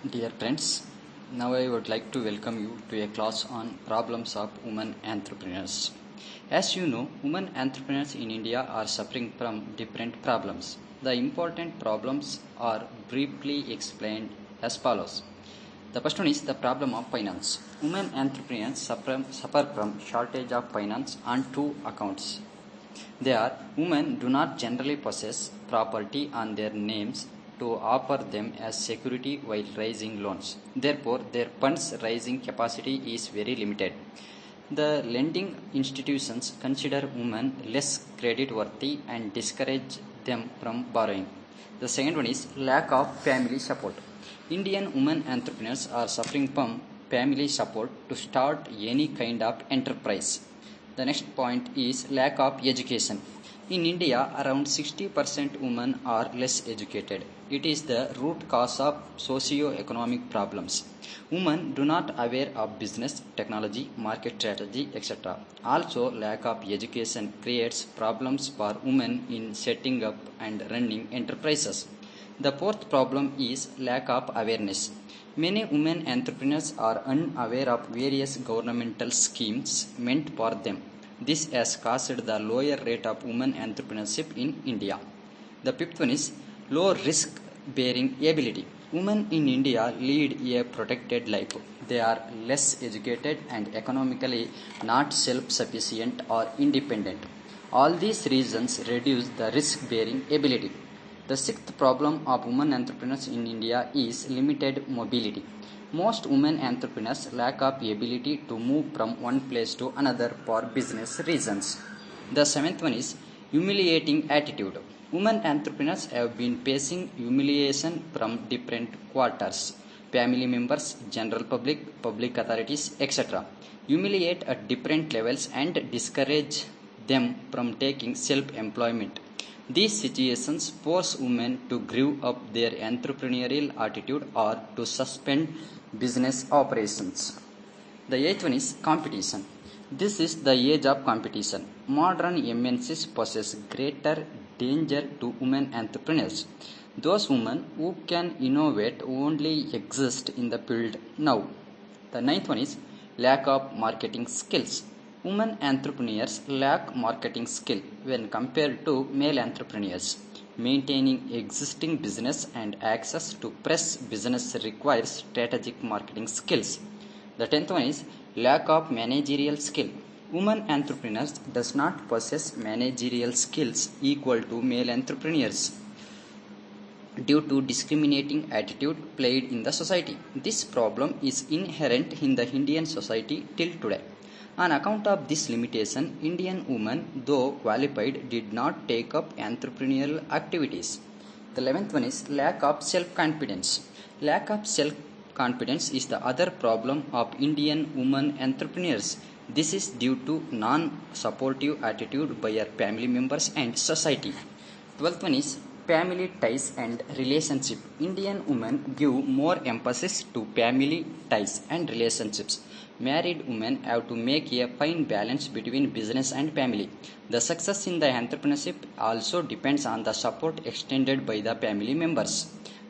Dear friends, now I would like to welcome you to a class on problems of women entrepreneurs. As you know, women entrepreneurs in India are suffering from different problems. The important problems are briefly explained as follows. The first one is the problem of finance. Women entrepreneurs suffer from shortage of finance on two accounts. They are women do not generally possess property on their names to offer them as security while raising loans. Therefore, their funds raising capacity is very limited. The lending institutions consider women less credit worthy and discourage them from borrowing. The second one is lack of family support. Indian women entrepreneurs are suffering from family support to start any kind of enterprise. The next point is lack of education. In India, around 60% women are less educated. It is the root cause of socio-economic problems. Women do not aware of business, technology, market strategy, etc. Also, lack of education creates problems for women in setting up and running enterprises. The fourth problem is lack of awareness. Many women entrepreneurs are unaware of various governmental schemes meant for them. This has caused the lower rate of women entrepreneurship in India. The fifth one is low risk bearing ability. Women in India lead a protected life. They are less educated and economically not self sufficient or independent. All these reasons reduce the risk bearing ability. The sixth problem of women entrepreneurs in India is limited mobility. Most women entrepreneurs lack of ability to move from one place to another for business reasons. The seventh one is humiliating attitude. Women entrepreneurs have been facing humiliation from different quarters. Family members, general public, public authorities, etc. humiliate at different levels and discourage them from taking self-employment. These situations force women to give up their entrepreneurial attitude or to suspend business operations. The eighth one is competition. This is the age of competition. Modern MNCs possess greater danger to women entrepreneurs. Those women who can innovate only exist in the field now. The ninth one is lack of marketing skills. Women entrepreneurs lack marketing skill when compared to male entrepreneurs. Maintaining existing business and access to fresh business requires strategic marketing skills. The tenth one is lack of managerial skill. Women entrepreneurs does not possess managerial skills equal to male entrepreneurs due to discriminating attitude played in the society. This problem is inherent in the Indian society till today. On account of this limitation, Indian women, though qualified, did not take up entrepreneurial activities. The 11th one is lack of self-confidence. Lack of self-confidence is the other problem of Indian women entrepreneurs. This is due to non-supportive attitude by their family members and society. 12th one is family ties and relationship. Indian women give more emphasis to family ties and relationships. Married women have to make a fine balance between business and family. The success in the entrepreneurship also depends on the support extended by the family members.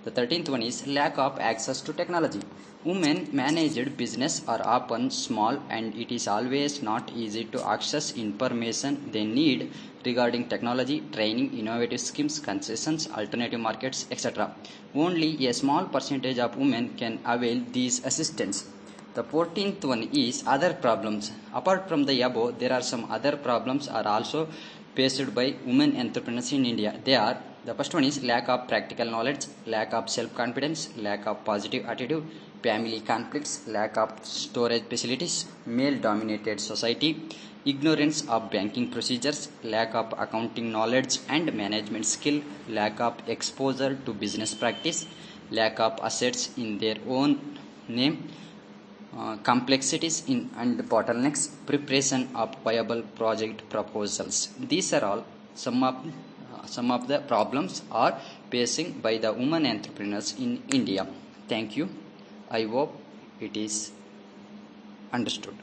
The 13th one is lack of access to technology. Women managed business are often small and it is always not easy to access information they need regarding technology, training, innovative schemes, concessions, alternative markets, etc. Only a small percentage of women can avail these assistance. The 14th one is other problems. Apart from the above, there are some other problems are also faced by women entrepreneurs in India. They are the first one is lack of practical knowledge, lack of self-confidence, lack of positive attitude, family conflicts, lack of storage facilities, male-dominated society, ignorance of banking procedures, lack of accounting knowledge and management skill, lack of exposure to business practice, lack of assets in their own name, complexities in and bottlenecks, preparation of viable project proposals. These are all some of the problems are facing by the women entrepreneurs in India. Thank you. I hope it is understood.